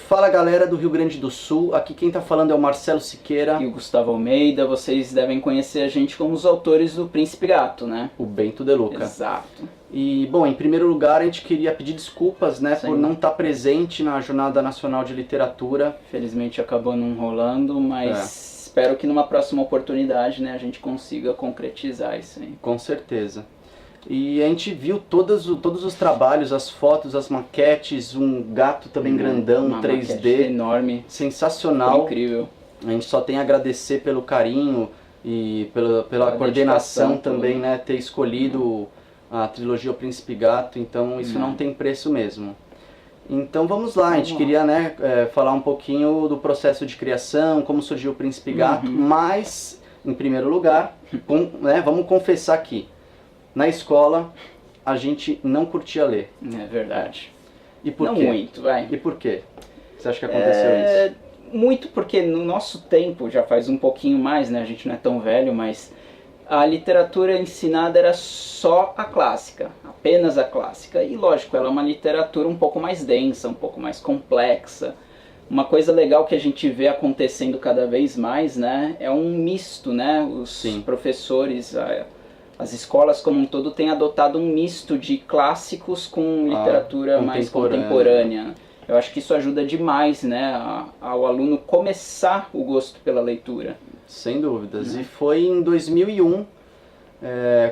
Fala galera do Rio Grande do Sul, aqui quem tá falando é o Marcelo Siqueira e o Gustavo Almeida. Vocês devem conhecer a gente como os autores do Príncipe Gato, né? O Bento de Luca. Exato. E, bom, em primeiro lugar a gente queria pedir desculpas, né, Sim. por não estar presente na Jornada Nacional de Literatura. Felizmente acabou não rolando, mas espero que numa próxima oportunidade, né, a gente consiga concretizar isso aí. Com certeza. E a gente viu todos os trabalhos, as fotos, as maquetes, um gato também grandão, uma 3D. Enorme. Sensacional. Incrível. A gente só tem a agradecer pelo carinho e pela coordenação também, né, ter escolhido a trilogia O Príncipe Gato, então isso não tem preço mesmo. Então vamos lá, a gente queria, né, falar um pouquinho do processo de criação, como surgiu o Príncipe Gato, mas, em primeiro lugar, vamos confessar aqui, na escola a gente não curtia ler. É verdade. E por não quê? muito, vai. E por quê? Você acha que aconteceu isso? Muito porque no nosso tempo, já faz um pouquinho mais, né, a gente não é tão velho, mas a literatura ensinada era só a clássica, apenas a clássica. E lógico, ela é uma literatura um pouco mais densa, um pouco mais complexa. Uma coisa legal que a gente vê acontecendo cada vez mais, né, é um misto, né? Os professores, as escolas como um todo têm adotado um misto de clássicos com literatura mais contemporânea. Eu acho que isso ajuda demais, né, ao aluno começar o gosto pela leitura. Sem dúvidas. E foi em 2001,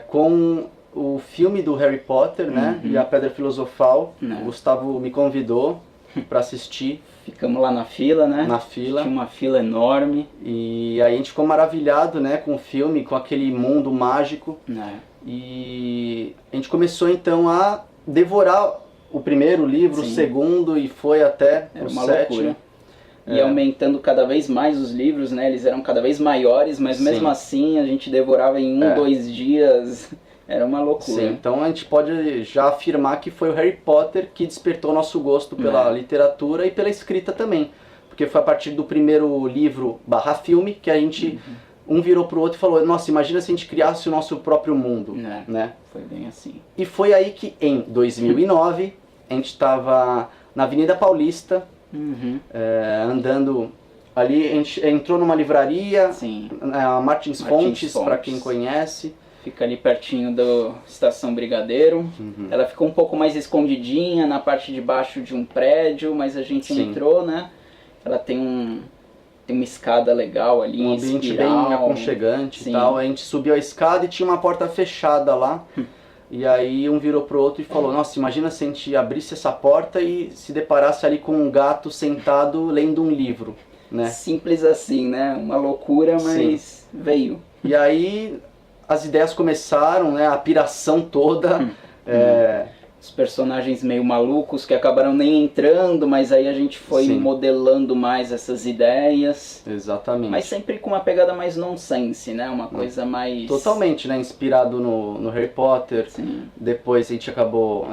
com o filme do Harry Potter, né, e a Pedra Filosofal, o Gustavo me convidou para assistir. Ficamos lá na fila, né? Na fila. Tinha uma fila enorme. E aí a gente ficou maravilhado, né, com o filme, com aquele mundo mágico. E a gente começou então a devorar o primeiro livro, o segundo, e foi até o sétimo. Loucura. E aumentando cada vez mais os livros, né? Eles eram cada vez maiores, mas mesmo assim a gente devorava em 2 dias. Era uma loucura. Sim, então a gente pode já afirmar que foi o Harry Potter que despertou nosso gosto pela literatura e pela escrita também. Porque foi a partir do primeiro livro / filme que a gente um virou pro outro e falou, nossa, imagina se a gente criasse o nosso próprio mundo. Né? Foi bem assim. E foi aí que em 2009 a gente estava na Avenida Paulista, andando ali, a gente entrou numa livraria, a Martins Fontes, para quem conhece. Fica ali pertinho da Estação Brigadeiro. Ela ficou um pouco mais escondidinha na parte de baixo de um prédio, mas a gente entrou, né? Ela tem uma escada legal ali, um ambiente bem aconchegante e tal. A gente subiu a escada e tinha uma porta fechada lá. E aí um virou pro outro e falou, nossa, imagina se a gente abrisse essa porta e se deparasse ali com um gato sentado lendo um livro, né? Simples assim, né? Uma loucura, mas veio. E aí as ideias começaram, né? A piração toda. Os personagens meio malucos que acabaram nem entrando, mas aí a gente foi modelando mais essas ideias. Exatamente. Mas sempre com uma pegada mais nonsense, né? Uma coisa mais... Totalmente, né? Inspirado no Harry Potter. Depois a gente acabou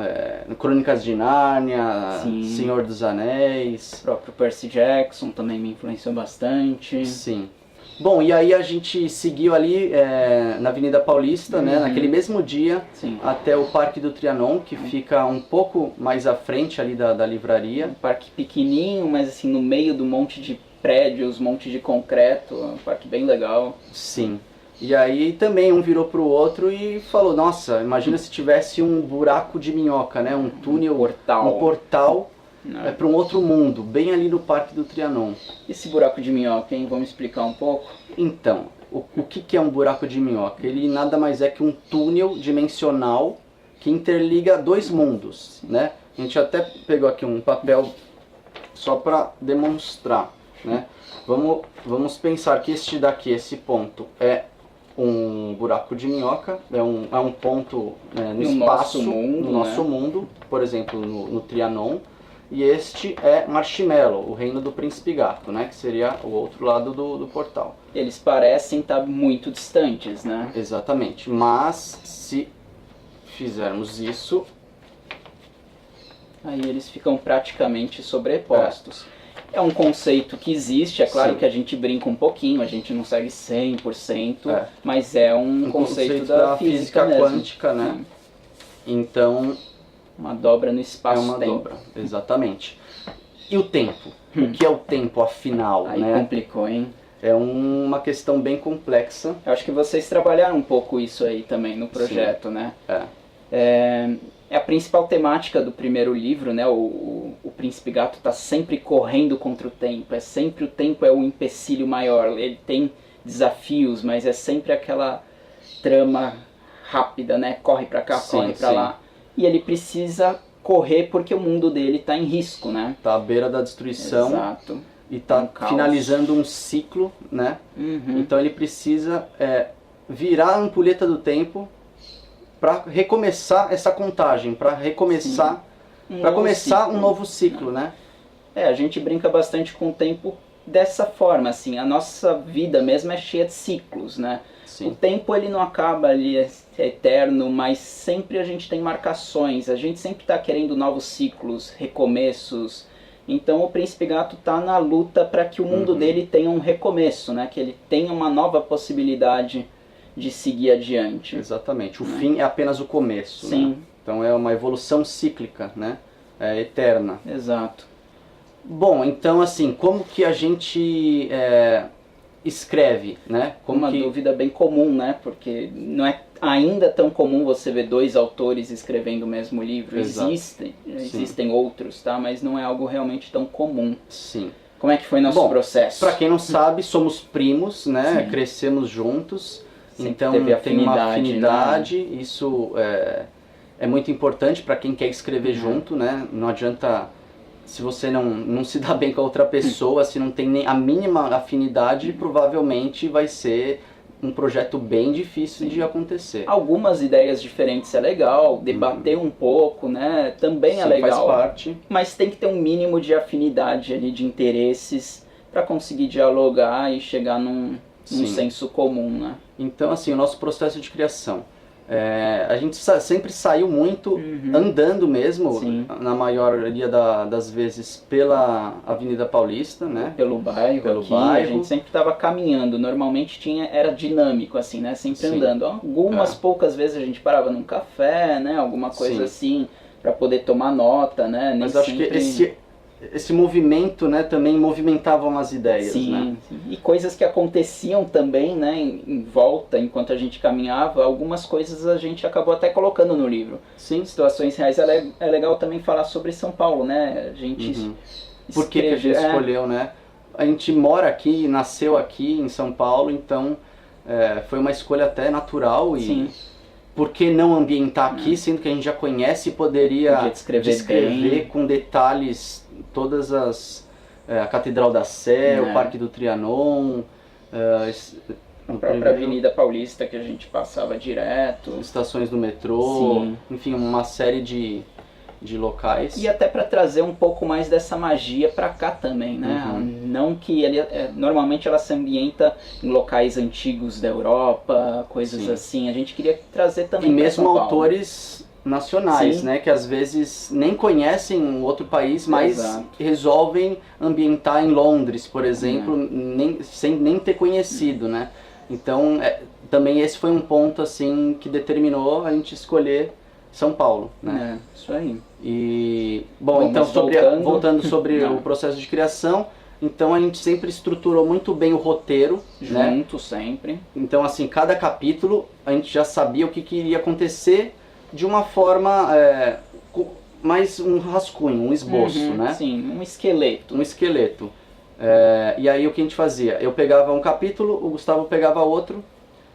no Crônicas de Nárnia, Senhor dos Anéis. O próprio Percy Jackson também me influenciou bastante. Sim. Bom, e aí a gente seguiu ali na Avenida Paulista, né, naquele mesmo dia, até o Parque do Trianon, que fica um pouco mais à frente ali da livraria. Um parque pequenininho, mas assim, no meio do monte de prédios, monte de concreto, um parque bem legal. Sim. E aí também um virou pro outro e falou, nossa, imagina se tivesse um buraco de minhoca, né, um túnel, um portal. Para um outro mundo, bem ali no Parque do Trianon. Esse buraco de minhoca, hein? Vamos explicar um pouco? Então, o que é um buraco de minhoca? Ele nada mais é que um túnel dimensional que interliga 2 mundos, né? A gente até pegou aqui um papel só para demonstrar, né? Vamos pensar que este daqui, esse ponto, é um buraco de minhoca, é um ponto no espaço, no nosso mundo, por exemplo, no Trianon. E este é Marshmallow, o reino do Príncipe Gato, né? Que seria o outro lado do portal. Eles parecem estar muito distantes, né? Exatamente, mas se fizermos isso... aí eles ficam praticamente sobrepostos. É um conceito que existe, é claro que a gente brinca um pouquinho, a gente não segue 100%, mas é um conceito da física quântica, né? Então... uma dobra no espaço-tempo. É uma dobra, exatamente. E o tempo? O que é o tempo, afinal, Aí né? complicou, hein? É uma questão bem complexa. Eu acho que vocês trabalharam um pouco isso aí também no projeto, né? É a principal temática do primeiro livro, né? O Príncipe Gato está sempre correndo contra o tempo. O tempo é o empecilho maior. Ele tem desafios, mas é sempre aquela trama rápida, né? Corre pra cá, Sim, corre pra sim. lá. E ele precisa correr porque o mundo dele está em risco, né? Tá à beira da destruição. Exato. E tá Um caos. finalizando um ciclo, né? Uhum. Então ele precisa virar a ampulheta do tempo para recomeçar essa contagem, para recomeçar, para novo começar ciclo. um novo ciclo, né? A gente brinca bastante com o tempo dessa forma, assim, a nossa vida mesmo é cheia de ciclos, né? Sim. O tempo ele não acaba ali, é eterno, mas sempre a gente tem marcações, a gente sempre está querendo novos ciclos, recomeços. Então o Príncipe Gato está na luta para que o mundo dele tenha um recomeço, né? Que ele tenha uma nova possibilidade de seguir adiante. Exatamente. O fim é apenas o começo. Sim. Né? Então é uma evolução cíclica, né? É eterna. Exato. Bom, então assim, como que a gente escreve, né? Como Uma que... dúvida bem comum, né? Porque não é ainda tão comum você ver dois autores escrevendo o mesmo livro. Exato. Existem outros, tá? Mas não é algo realmente tão comum. Sim. Como é que foi nosso processo? Para quem não sabe, somos primos, né? Sim. Crescemos juntos. Sempre então teve tem uma afinidade, afinidade. Isso é muito importante para quem quer escrever junto, né? Não adianta, se você não se dá bem com a outra pessoa, se não tem nem a mínima afinidade, provavelmente vai ser um projeto bem difícil de acontecer. Algumas ideias diferentes é legal, debater um pouco, né? Também é legal. Faz parte. Mas tem que ter um mínimo de afinidade ali, de interesses, para conseguir dialogar e chegar num senso comum, né? Então, assim, o nosso processo de criação. A gente sempre saiu muito andando mesmo, Sim. na maioria das vezes pela Avenida Paulista, né? Pelo bairro aqui, a gente sempre estava caminhando, normalmente era dinâmico assim, né? Sempre andando. Algumas poucas vezes a gente parava num café, né? Alguma coisa assim, para poder tomar nota, né? Mas acho que esse movimento, né, também movimentavam as ideias, né? Sim. E coisas que aconteciam também, né, em volta, enquanto a gente caminhava, algumas coisas a gente acabou até colocando no livro. Sim. Situações reais. É legal também falar sobre São Paulo, né? A gente Por que a gente escolheu, né? A gente mora aqui, nasceu aqui em São Paulo, então foi uma escolha até natural. Sim. Por que não ambientar aqui, sendo que a gente já conhece e poderia descrever com detalhes todas a Catedral da Sé, o Parque do Trianon, a própria Avenida Paulista que a gente passava direto, estações do metrô, enfim, uma série de locais. E até para trazer um pouco mais dessa magia para cá também, né? Não que normalmente ela se ambienta em locais antigos da Europa, coisas assim. A gente queria trazer também. E mesmo autores nacionais, né? Que às vezes nem conhecem um outro país, mas resolvem ambientar em Londres, por exemplo, sem nem ter conhecido, né? Então, também esse foi um ponto assim que determinou a gente escolher São Paulo, né? Isso aí. E bom, então voltando sobre o processo de criação, então a gente sempre estruturou muito bem o roteiro, junto, sempre. Então assim, cada capítulo a gente já sabia o que iria acontecer de uma forma mais um rascunho, um esboço, né? Sim, um esqueleto. Um esqueleto. E aí o que a gente fazia? Eu pegava um capítulo, o Gustavo pegava outro,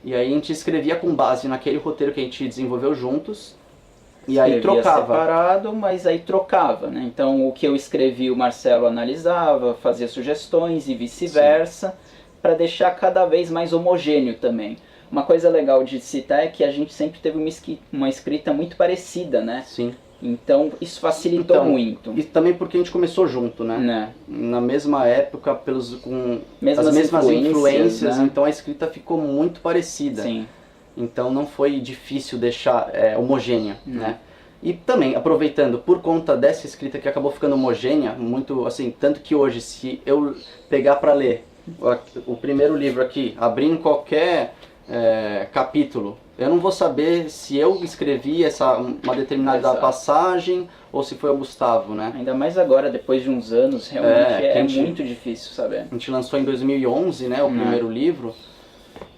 e aí a gente escrevia com base naquele roteiro que a gente desenvolveu juntos. E aí trocava. Separado, mas aí trocava, né? Então o que eu escrevi o Marcelo analisava, fazia sugestões e vice-versa, para deixar cada vez mais homogêneo também. Uma coisa legal de citar é que a gente sempre teve uma escrita muito parecida, né? Sim. Então isso facilitou muito. E também porque a gente começou junto, né? Na mesma época, com as mesmas influências, né? Então a escrita ficou muito parecida. Sim. Então não foi difícil deixar homogênea, né? E também, aproveitando, por conta dessa escrita que acabou ficando homogênea, muito assim, tanto que hoje, se eu pegar para ler o primeiro livro aqui, abrir em qualquer capítulo, eu não vou saber se eu escrevi uma determinada Exato. passagem ou se foi o Gustavo, né? Ainda mais agora, depois de uns anos, realmente é muito difícil saber. A gente lançou em 2011, né, o primeiro livro.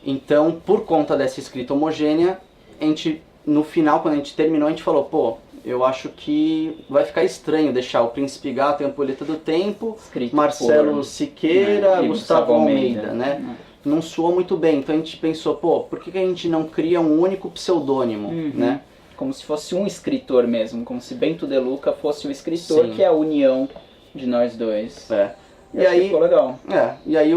Então, por conta dessa escrita homogênea, a gente, no final, quando a gente terminou, a gente falou, pô, eu acho que vai ficar estranho deixar o Príncipe Gato e a Ampulheta do Tempo, Escrito Marcelo por, Siqueira, e Gustavo Almeida, né? Não soou muito bem, então a gente pensou, pô, por que a gente não cria um único pseudonímo, né? Como se fosse um escritor mesmo, como se Bento De Luca fosse o escritor, Sim. que é a união de nós dois. E aí ficou legal. E aí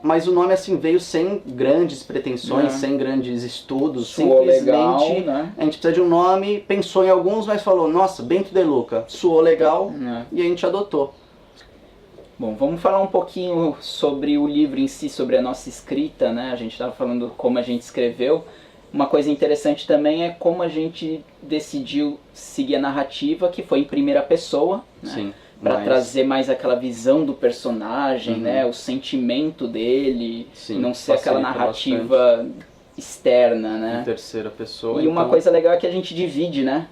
mas o nome assim veio sem grandes pretensões, sem grandes estudos, Soou simplesmente legal, né? a gente precisa de um nome, pensou em alguns, mas falou, nossa, Bento De Luca, soou legal, e a gente adotou. Bom, vamos falar um pouquinho sobre o livro em si, sobre a nossa escrita, né? A gente estava falando como a gente escreveu. Uma coisa interessante também é como a gente decidiu seguir a narrativa, que foi em primeira pessoa, né? Sim. Para trazer mais aquela visão do personagem, né? O sentimento dele, Sim, não ser aquela narrativa bastante externa, né? em terceira pessoa. E uma coisa legal é que a gente divide, né?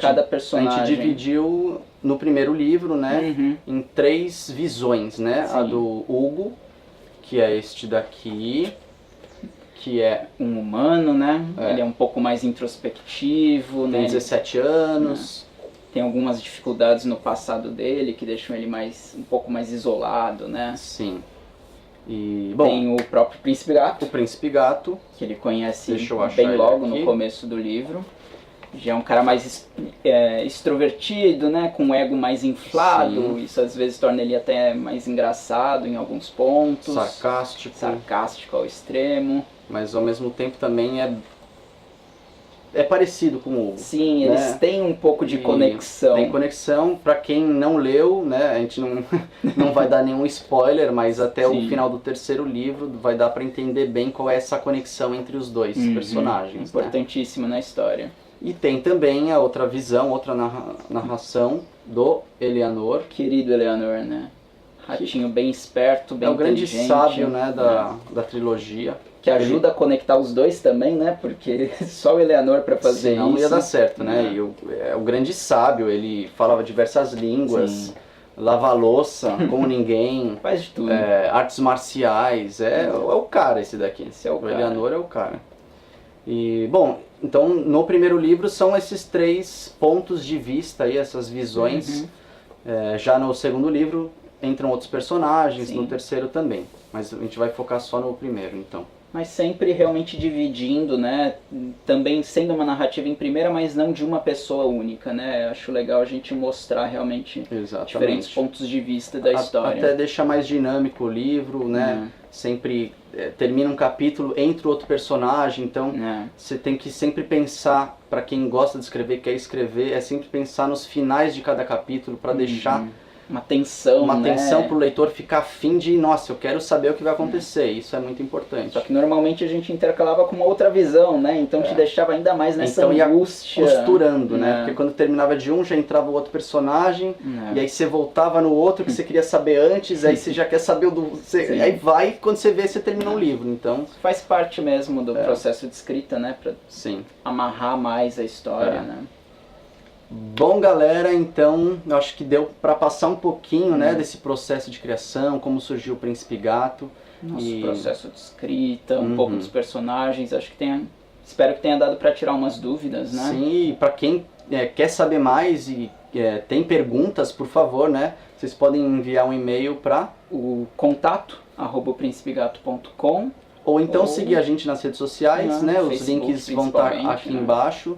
Cada personagem. A gente dividiu no primeiro livro, né, em 3 visões, né? Sim. A do Hugo, que é este daqui, que é um humano, né? Ele é um pouco mais introspectivo, tem né? 17 anos. Tem algumas dificuldades no passado dele que deixam ele um pouco mais isolado, né? Sim. E, bom, tem o próprio Príncipe Gato. O Príncipe Gato. Que ele conhece Deixa eu achar bem logo ele aqui. No começo do livro. Já é um cara mais extrovertido, né? Com o ego mais inflado. Sim. Isso às vezes torna ele até mais engraçado em alguns pontos. Sarcástico ao extremo. Mas ao mesmo tempo também é parecido com o Hugo. Sim, né? eles têm um pouco de conexão. Tem conexão, pra quem não leu, né? A gente não vai dar nenhum spoiler, mas até o final do terceiro livro vai dar pra entender bem qual é essa conexão entre os dois personagens. Importantíssimo, né? Na história. E tem também a outra visão, outra narração do Eleanor. Querido Eleanor, né? Ratinho bem esperto, bem inteligente. É o grande sábio, né, da trilogia. Que ajuda a conectar os dois também, né? Porque só o Eleanor para fazer isso. Não ia dar certo, né? E o grande sábio, ele falava diversas línguas, lava louça como ninguém. Faz de tudo. Artes marciais, é o cara esse daqui. Esse é o cara. Eleanor é o cara. E, bom, então no primeiro livro são esses 3 pontos de vista aí, essas visões. Já no segundo livro entram outros personagens, no terceiro também. Mas a gente vai focar só no primeiro, então. Mas sempre realmente dividindo, né? Também sendo uma narrativa em primeira, mas não de uma pessoa única, né? Acho legal a gente mostrar realmente diferentes pontos de vista da história. Até deixa mais dinâmico o livro, né? Sempre termina um capítulo, entra outro personagem, então você tem que sempre pensar, para quem gosta de escrever, quer escrever, é sempre pensar nos finais de cada capítulo para deixar uma tensão, pro leitor ficar afim de, nossa, eu quero saber o que vai acontecer. Isso é muito importante. Só que normalmente a gente intercalava com uma outra visão, né? Então te deixava ainda mais nessa angústia. Costurando, né? Porque quando terminava de um, já entrava o outro personagem, e aí você voltava no outro que você queria saber antes, aí você já quer saber o do... Aí vai, quando você vê, você terminou o livro, então... Faz parte mesmo do processo de escrita, né? Pra amarrar mais a história, né? Bom, galera, então eu acho que deu para passar um pouquinho né, desse processo de criação, como surgiu o Príncipe Gato. Nosso processo de escrita, um pouco dos personagens, acho que espero que tenha dado para tirar umas dúvidas, né? Sim, e para quem quer saber mais e tem perguntas, por favor, né? Vocês podem enviar um e-mail para o contato@principegato.com ou então seguir a gente nas redes sociais, né? Os links vão estar aqui embaixo.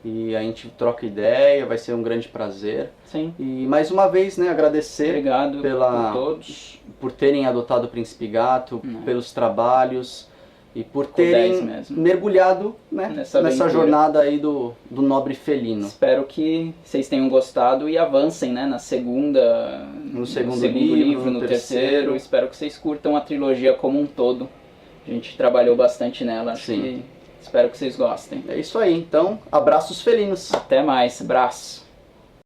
E a gente troca ideia, vai ser um grande prazer. Sim. E mais uma vez, né, agradecer Obrigado por todos. Por terem adotado o Príncipe Gato, pelos trabalhos e por terem mergulhado né, nessa jornada aí do nobre felino. Espero que vocês tenham gostado e avancem né, no segundo livro, no terceiro. Espero que vocês curtam a trilogia como um todo. A gente trabalhou bastante nela, acho que... Espero que vocês gostem. É isso aí, então, abraços felinos. Até mais, abraço.